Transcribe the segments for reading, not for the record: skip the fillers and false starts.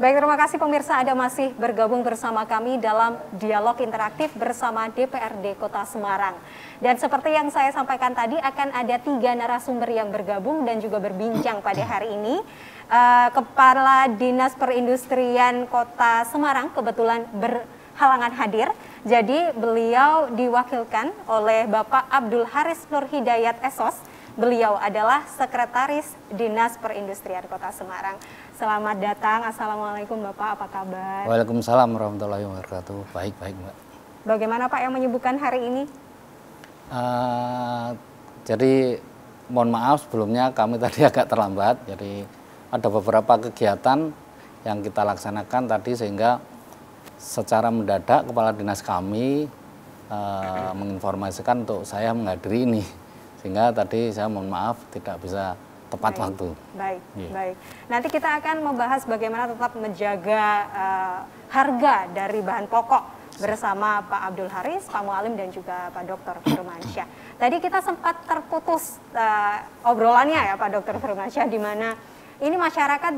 Baik, terima kasih pemirsa Anda masih bergabung bersama kami dalam dialog interaktif bersama DPRD Kota Semarang. Dan seperti yang saya sampaikan tadi, akan ada 3 narasumber yang bergabung dan juga berbincang pada hari ini. Kepala Dinas Perindustrian Kota Semarang kebetulan berhalangan hadir. Jadi beliau diwakilkan oleh Bapak Abdul Haris Nur Hidayat Esos. Beliau adalah Sekretaris Dinas Perindustrian Kota Semarang. Selamat datang. Assalamualaikum Bapak, apa kabar? Waalaikumsalam warahmatullahi wabarakatuh. Baik-baik Mbak. Bagaimana Pak yang menyibukkan hari ini? Jadi mohon maaf sebelumnya kami tadi agak terlambat. Jadi ada beberapa kegiatan yang kita laksanakan tadi sehingga secara mendadak Kepala Dinas kami menginformasikan untuk saya menghadiri ini. Sehingga tadi saya mohon maaf tidak bisa tepat waktu. Baik, baik. Nanti kita akan membahas bagaimana tetap menjaga harga dari bahan pokok bersama Pak Abdul Haris, Pak Mualim dan juga Pak Dr. Firmansyah. Tadi kita sempat terputus obrolannya ya Pak Dr. Firmansyah, di mana ini masyarakat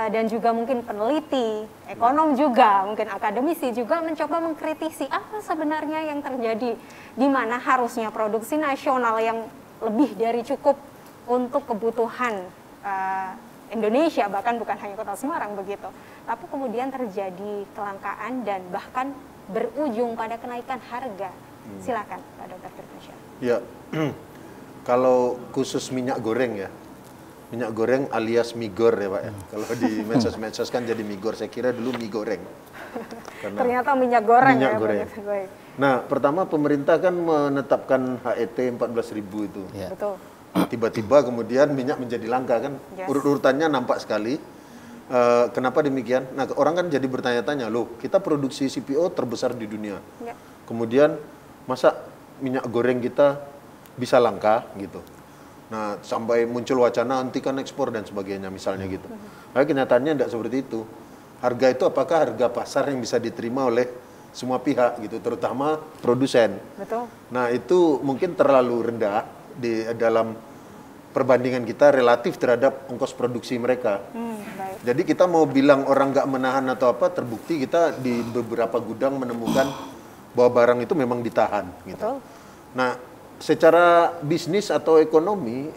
dan juga mungkin peneliti, ekonom juga, mungkin akademisi juga mencoba mengkritisi apa sebenarnya yang terjadi, di mana harusnya produksi nasional yang lebih dari cukup untuk kebutuhan Indonesia, bahkan bukan hanya Kota Semarang begitu. Tapi kemudian terjadi kelangkaan dan bahkan berujung pada kenaikan harga. Silakan Pak Dr. Firmansyah. Ya, kalau khusus minyak goreng ya, minyak goreng alias migor ya Pak ya. Kalau di medsos-medsos kan jadi migor, saya kira dulu mie goreng. Karena ternyata minyak goreng minyak ya. Goreng. Baik. Nah, pertama pemerintah kan menetapkan HET 14.000 itu. Ya. Betul. Tiba-tiba kemudian minyak menjadi langka kan. Yes. Urut-urutannya nampak sekali. Kenapa demikian? Nah, orang kan jadi bertanya-tanya, loh kita produksi CPO terbesar di dunia. Ya. Kemudian masa minyak goreng kita bisa langka gitu. Nah, sampai muncul wacana hentikan ekspor dan sebagainya misalnya gitu. Nah, kenyataannya tidak seperti itu. Harga itu apakah harga pasar yang bisa diterima oleh semua pihak gitu, terutama produsen. Betul. Nah, itu mungkin terlalu rendah di dalam perbandingan kita relatif terhadap ongkos produksi mereka. Baik. Jadi kita mau bilang orang nggak menahan atau apa, terbukti kita di beberapa gudang menemukan bahwa barang itu memang ditahan gitu. Betul. Nah, secara bisnis atau ekonomi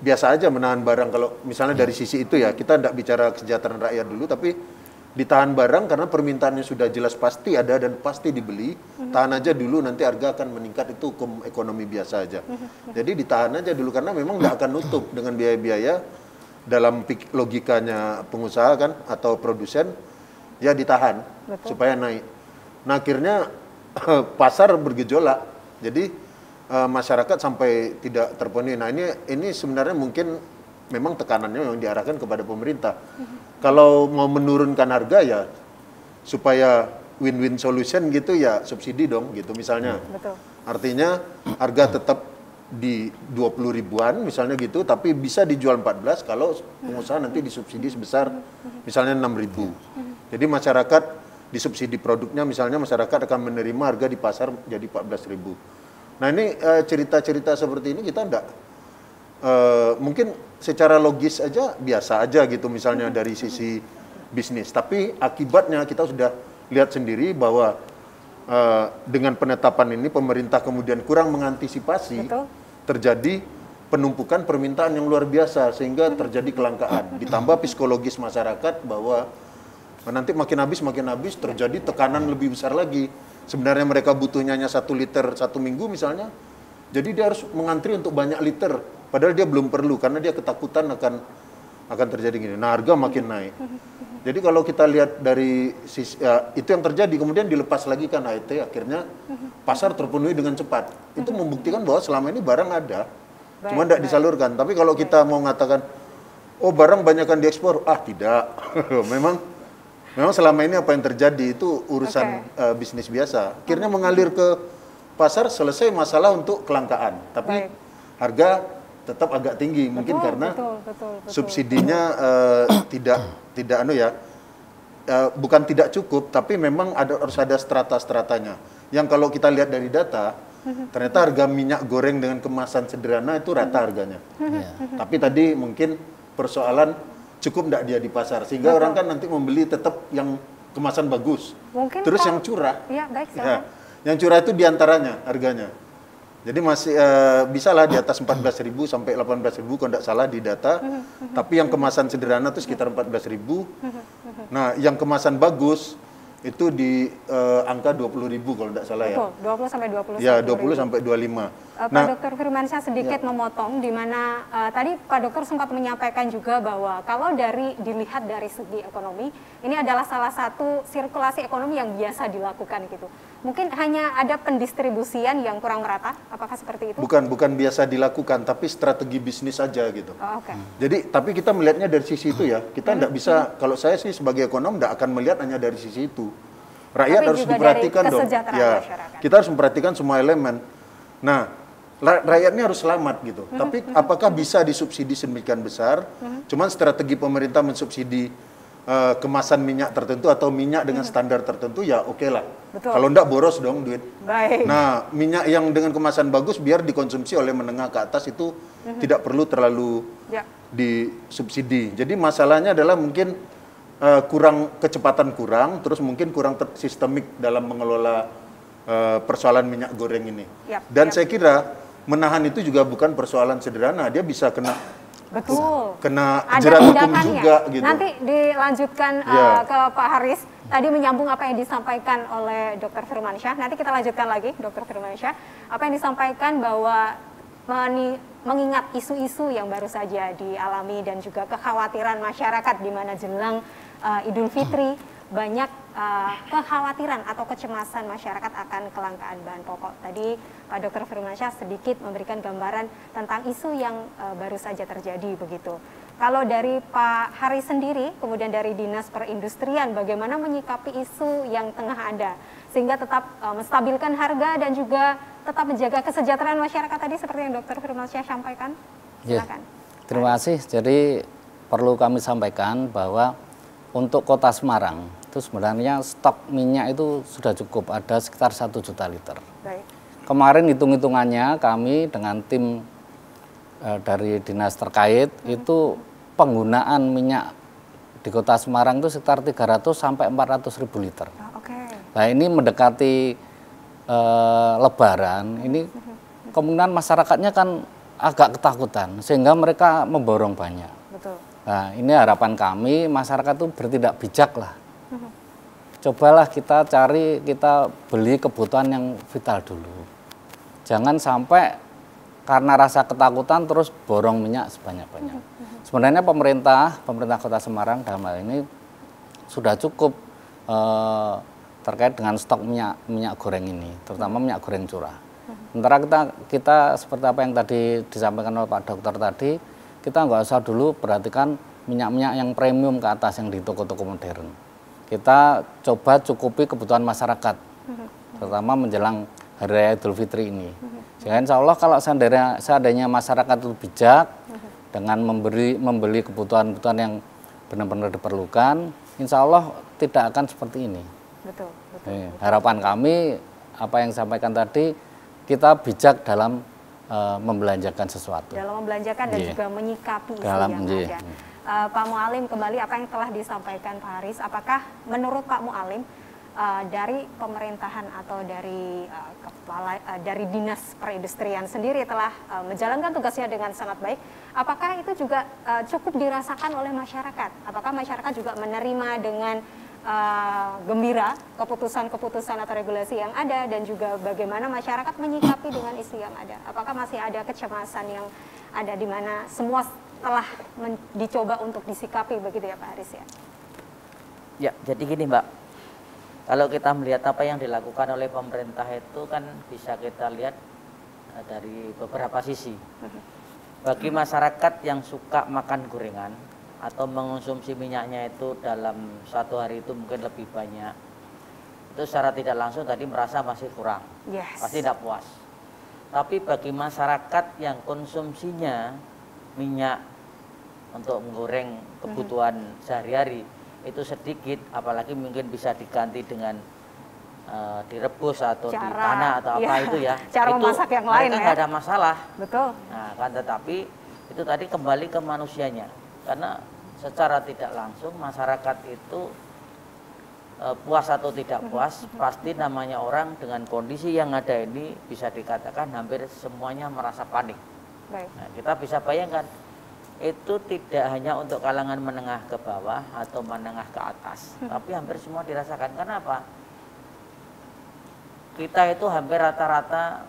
biasa aja menahan barang. Kalau misalnya dari sisi itu ya, kita tidak bicara kesejahteraan rakyat dulu, tapi ditahan barang karena permintaannya sudah jelas pasti ada dan pasti dibeli. Tahan aja dulu, nanti harga akan meningkat, itu hukum ekonomi biasa aja. Jadi ditahan aja dulu karena memang nggak akan nutup dengan biaya-biaya dalam logikanya pengusaha kan atau produsen, ya ditahan. Betul. Supaya naik. Nah, akhirnya pasar bergejolak. Jadi masyarakat sampai tidak terpenuhi. Nah, ini sebenarnya mungkin memang tekanannya memang diarahkan kepada pemerintah. Kalau mau menurunkan harga ya supaya win-win solution gitu ya subsidi dong gitu misalnya. Betul. Artinya harga tetap di 20 ribuan misalnya gitu, tapi bisa dijual 14 kalau pengusaha nanti disubsidi sebesar misalnya 6.000. Jadi masyarakat disubsidi produknya, misalnya masyarakat akan menerima harga di pasar jadi 14.000. Nah, ini cerita-cerita seperti ini kita enggak mungkin secara logis aja biasa aja gitu misalnya dari sisi bisnis, tapi akibatnya kita sudah lihat sendiri bahwa dengan penetapan ini pemerintah kemudian kurang mengantisipasi. Betul. Terjadi penumpukan permintaan yang luar biasa sehingga terjadi kelangkaan, ditambah psikologis masyarakat bahwa nanti makin habis terjadi tekanan lebih besar lagi. Sebenarnya mereka butuhnya hanya 1 liter 1 minggu misalnya, jadi dia harus mengantri untuk banyak liter, padahal dia belum perlu karena dia ketakutan akan terjadi gini. Nah, harga makin naik. Jadi kalau kita lihat dari sisi, ya, itu yang terjadi, kemudian dilepas lagi kan HET, akhirnya pasar terpenuhi dengan cepat. Itu membuktikan bahwa selama ini barang ada, cuma tidak disalurkan. Tapi kalau kita mau mengatakan, oh barang banyakkan diekspor, tidak. Memang selama ini apa yang terjadi itu urusan bisnis biasa. Akhirnya mengalir ke pasar, selesai masalah untuk kelangkaan. Tapi harga tetap agak tinggi, mungkin karena subsidinya bukan tidak cukup, tapi memang harus ada strata-stratanya. Yang kalau kita lihat dari data, ternyata harga minyak goreng dengan kemasan sederhana itu rata harganya. Tapi tadi mungkin persoalan cukup enggak dia di pasar, sehingga orang kan nanti membeli tetap yang kemasan bagus. Mungkin terus kalau- yang curah, Ya, baik, ya, silakan. yang curah itu diantaranya harganya. Jadi masih bisa lah di atas 14.000 sampai 18.000 kalau tidak salah di data. Tapi yang kemasan sederhana itu sekitar 14.000. Nah, yang kemasan bagus itu di angka 20.000 kalau tidak salah ya. Betul, 20 sampai 20. Ya, 20 sampai 25. Pak Dokter Firmansyah sedikit memotong, di mana tadi Pak Dokter sempat menyampaikan juga bahwa kalau dilihat dari segi ekonomi, ini adalah salah satu sirkulasi ekonomi yang biasa dilakukan gitu. Mungkin hanya ada pendistribusian yang kurang merata, apakah seperti itu? Bukan biasa dilakukan, tapi strategi bisnis saja gitu. Oh, oke. Jadi, tapi kita melihatnya dari sisi itu ya. Kita tidak bisa, kalau saya sih sebagai ekonom tidak akan melihat hanya dari sisi itu. Rakyat Tapi harus juga diperhatikan dari dong. kesejahteraan Ya, masyarakat. kita harus memperhatikan semua elemen. Nah, rakyatnya harus selamat gitu. Tapi apakah bisa disubsidi sedemikian besar? Cuman strategi pemerintah mensubsidi kemasan minyak tertentu atau minyak dengan standar tertentu ya oke lah. Betul. Kalau enggak boros dong duit. Baik. Nah, minyak yang dengan kemasan bagus biar dikonsumsi oleh menengah ke atas itu tidak perlu terlalu Ya. disubsidi. Jadi masalahnya adalah mungkin kecepatan kurang, terus mungkin kurang sistemik dalam mengelola persoalan minyak goreng ini. Yap, Dan yap. saya kira menahan itu juga bukan persoalan sederhana, dia bisa kena Ada jerat hukum tindakannya. juga gitu. Nanti dilanjutkan Ya. ke Pak Haris. Tadi menyambung apa yang disampaikan oleh Dr. Firmansyah. Nanti kita lanjutkan lagi, Dr. Firmansyah. Apa yang disampaikan bahwa mengingat isu-isu yang baru saja dialami dan juga kekhawatiran masyarakat di mana jelang Idul Fitri, banyak kekhawatiran atau kecemasan masyarakat akan kelangkaan bahan pokok. Tadi Pak Dr. Firmansyah sedikit memberikan gambaran tentang isu yang baru saja terjadi begitu. Kalau dari Pak Haris sendiri, kemudian dari Dinas Perindustrian, bagaimana menyikapi isu yang tengah ada sehingga tetap menstabilkan harga dan juga tetap menjaga kesejahteraan masyarakat tadi seperti yang Dr. Firmansyah sampaikan? Silakan. Terima kasih. Jadi perlu kami sampaikan bahwa untuk Kota Semarang itu sebenarnya stok minyak itu sudah cukup, ada sekitar 1 juta liter. Baik. Kemarin hitung-hitungannya kami dengan tim dari dinas terkait itu penggunaan minyak di Kota Semarang itu sekitar 300 sampai 400 ribu liter. Oh, oke. Nah ini mendekati Lebaran, ini kemungkinan masyarakatnya kan agak ketakutan sehingga mereka memborong banyak. Betul. Nah, ini harapan kami masyarakat itu bertindak bijak lah. Cobalah kita beli kebutuhan yang vital dulu. Jangan sampai karena rasa ketakutan terus borong minyak sebanyak-banyak. Sebenarnya pemerintah Kota Semarang dalam hal ini sudah cukup terkait dengan stok minyak goreng ini, terutama minyak goreng curah. Sementara kita seperti apa yang tadi disampaikan oleh Pak Dokter tadi, kita nggak usah dulu perhatikan minyak-minyak yang premium ke atas yang di toko-toko modern. Kita coba cukupi kebutuhan masyarakat, terutama menjelang Hari Raya Idul Fitri ini. Sehingga insya Allah kalau seandainya masyarakat itu bijak dengan membeli kebutuhan-kebutuhan yang benar-benar diperlukan, insya Allah tidak akan seperti ini. Betul. Harapan kami, apa yang disampaikan tadi, kita bijak dalam membelanjakan sesuatu. Dalam membelanjakan dan Iya. juga menyikapi isu Dalam, yang iya. ada. Pak Mualim, kembali apa yang telah disampaikan Pak Haris, apakah menurut Pak Mualim dari pemerintahan atau dari dari Dinas Perindustrian sendiri telah menjalankan tugasnya dengan sangat baik, apakah itu juga cukup dirasakan oleh masyarakat? Apakah masyarakat juga menerima dengan gembira keputusan-keputusan atau regulasi yang ada dan juga bagaimana masyarakat menyikapi dengan isu yang ada? Apakah masih ada kecemasan yang ada di mana semua telah dicoba untuk disikapi begitu ya Pak Haris ya? Ya, jadi gini Mbak, kalau kita melihat apa yang dilakukan oleh pemerintah itu kan bisa kita lihat dari beberapa sisi. Bagi masyarakat yang suka makan gorengan atau mengonsumsi minyaknya itu dalam satu hari itu mungkin lebih banyak, itu secara tidak langsung tadi merasa masih kurang, pasti tidak puas. Tapi bagi masyarakat yang konsumsinya minyak untuk menggoreng kebutuhan sehari-hari itu sedikit, apalagi mungkin bisa diganti dengan direbus atau di tanah atau apa itu ya, cara itu memasak yang lain ya, nggak ada masalah. Betul. Nah kan, tetapi itu tadi kembali ke manusianya, karena secara tidak langsung masyarakat itu puas atau tidak puas, pasti namanya orang dengan kondisi yang ada ini bisa dikatakan hampir semuanya merasa panik. Baik. Nah, kita bisa bayangkan itu tidak hanya untuk kalangan menengah ke bawah atau menengah ke atas, tapi hampir semua dirasakan. Kenapa? Kita itu hampir rata-rata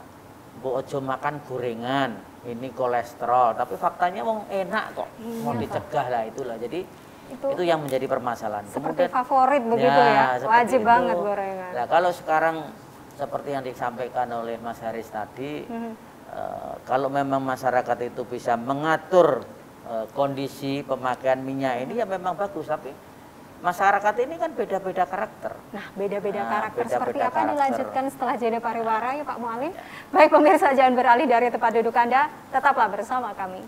bu ojo makan gorengan, ini kolesterol, tapi faktanya mau enak kok, mau dicegah lah itulah. Jadi itu yang menjadi permasalahan. Seperti Kemudian, favorit begitu ya, wajib itu. banget gorengan. Nah, kalau sekarang seperti yang disampaikan oleh Mas Haris tadi, kalau memang masyarakat itu bisa mengatur kondisi pemakaian minyak ini ya memang bagus, tapi masyarakat ini kan beda-beda karakter. Nah, beda-beda karakter beda-beda seperti apa karakter. dilanjutkan setelah jeda pariwara ya Pak Mualim. Baik pemirsa, jangan beralih dari tempat duduk Anda, tetaplah bersama kami.